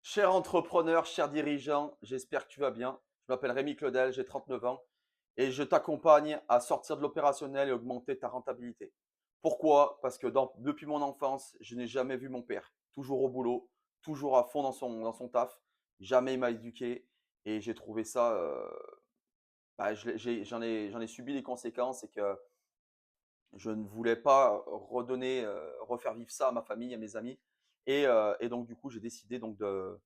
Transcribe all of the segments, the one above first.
Cher entrepreneur, cher dirigeant, j'espère que tu vas bien. Je m'appelle Rémi Claudel, j'ai 39 ans et je t'accompagne à sortir de l'opérationnel et augmenter ta rentabilité. Pourquoi? Parce que depuis mon enfance, je n'ai jamais vu mon père. Toujours au boulot, toujours à fond dans son taf. Jamais il m'a éduqué et j'ai trouvé ça, j'en ai subi les conséquences et que je ne voulais pas refaire vivre ça à ma famille, à mes amis. Et donc, du coup, j'ai décidé donc de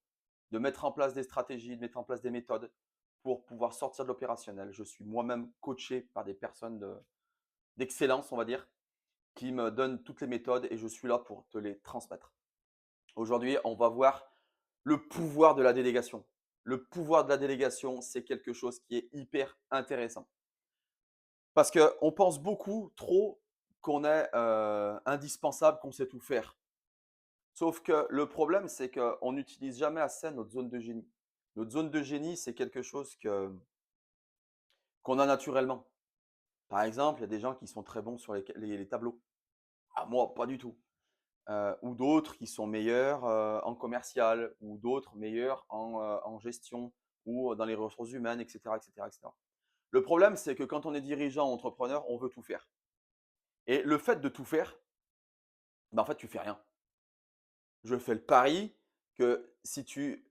mettre en place des stratégies, de mettre en place des méthodes pour pouvoir sortir de l'opérationnel. Je suis moi-même coaché par des personnes d'excellence, on va dire, qui me donnent toutes les méthodes et je suis là pour te les transmettre. Aujourd'hui, on va voir le pouvoir de la délégation. Le pouvoir de la délégation, c'est quelque chose qui est hyper intéressant. Parce qu'on pense beaucoup trop qu'on est indispensable, qu'on sait tout faire. Sauf que le problème, c'est qu'on n'utilise jamais assez notre zone de génie. Notre zone de génie, c'est quelque chose qu'on a naturellement. Par exemple, il y a des gens qui sont très bons sur les tableaux. Ah, moi, pas du tout. Ou d'autres qui sont meilleurs en commercial, ou d'autres meilleurs en gestion, ou dans les ressources humaines, etc., etc., etc. Le problème, c'est que quand on est dirigeant, entrepreneur, on veut tout faire. Et le fait de tout faire, en fait, tu fais rien. Je fais le pari que si tu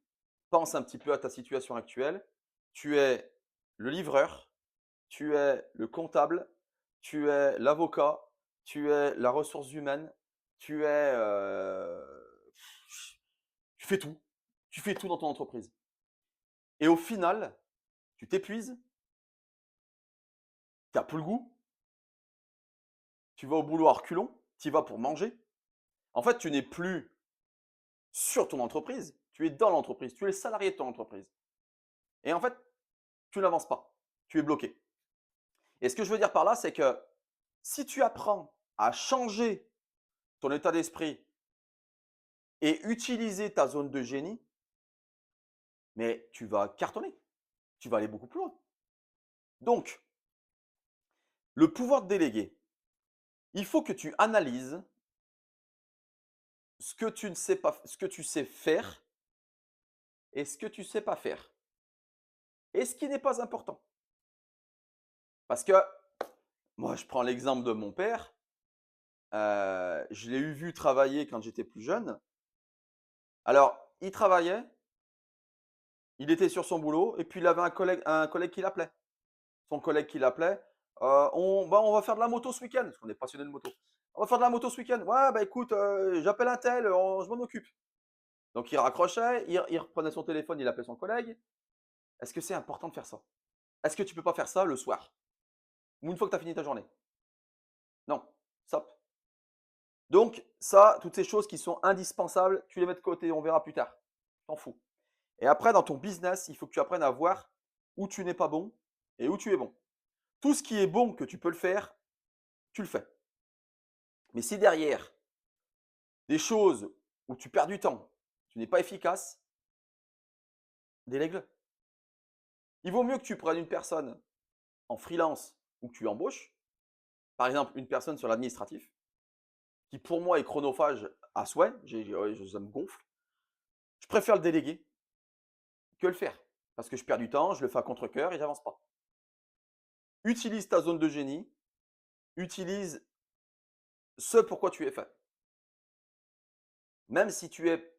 penses un petit peu à ta situation actuelle, tu es le livreur, tu es le comptable, tu es l'avocat, tu es la ressource humaine, tu es, tu fais tout. Tu fais tout dans ton entreprise. Et au final, tu t'épuises, tu as plus le goût, tu vas au boulot à reculons, tu y vas pour manger. En fait, tu n'es plus sur ton entreprise, tu es dans l'entreprise, tu es le salarié de ton entreprise. Et en fait, tu n'avances pas, tu es bloqué. Et ce que je veux dire par là, c'est que si tu apprends à changer ton état d'esprit et utiliser ta zone de génie, mais tu vas cartonner, tu vas aller beaucoup plus loin. Donc, le pouvoir de déléguer, il faut que tu analyses ce que tu ne sais pas, ce que tu sais faire et ce que tu ne sais pas faire. Et ce qui n'est pas important. Parce que moi, je prends l'exemple de mon père. Je l'ai vu travailler quand j'étais plus jeune. Alors, il travaillait, il était sur son boulot et puis il avait un collègue qui l'appelait. Son collègue qui l'appelait, on va faire de la moto ce week-end, parce qu'on est passionné de moto. On va faire de la moto ce week-end. Ouais, bah écoute, j'appelle un tel, je m'en occupe. Donc il raccrochait, il reprenait son téléphone, il appelait son collègue. Est-ce que c'est important de faire ça? Est-ce que tu peux pas faire ça le soir? Ou une fois que tu as fini ta journée? Non, stop. Donc ça, toutes ces choses qui sont indispensables, tu les mets de côté, on verra plus tard. T'en fous. Et après, dans ton business, il faut que tu apprennes à voir où tu n'es pas bon et où tu es bon. Tout ce qui est bon que tu peux le faire, tu le fais. Mais si derrière, des choses où tu perds du temps, tu n'es pas efficace, délègue-le. Il vaut mieux que tu prennes une personne en freelance ou que tu embauches, par exemple une personne sur l'administratif, qui pour moi est chronophage à souhait, ça me gonfle. Je préfère le déléguer que le faire. Parce que je perds du temps, je le fais à contre-cœur et j'avance pas. Utilise ta zone de génie, utilise ce pourquoi tu es fait. Même si tu es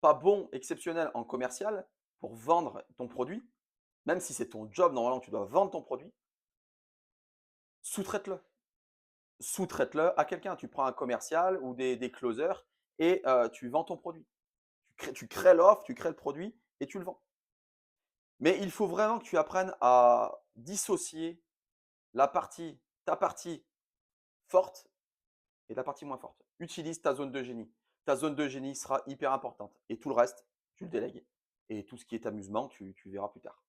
pas bon, exceptionnel en commercial pour vendre ton produit, même si c'est ton job, normalement tu dois vendre ton produit, sous-traite-le. Sous-traite-le à quelqu'un. Tu prends un commercial ou des closers et tu vends ton produit. Tu crées l'offre, tu crées le produit et tu le vends. Mais il faut vraiment que tu apprennes à dissocier ta partie forte et ta partie moins forte. Utilise ta zone de génie. Ta zone de génie sera hyper importante. Et tout le reste, tu le délègues. Et tout ce qui est amusement, tu verras plus tard.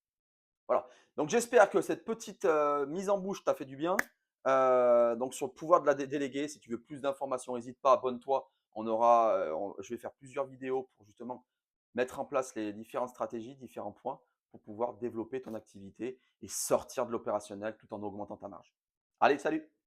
Voilà. Donc j'espère que cette petite mise en bouche t'a fait du bien. Donc sur le pouvoir de la déléguer, si tu veux plus d'informations, n'hésite pas, abonne-toi. Je vais faire plusieurs vidéos pour justement mettre en place les différentes stratégies, différents points pour pouvoir développer ton activité et sortir de l'opérationnel tout en augmentant ta marge. Allez, salut!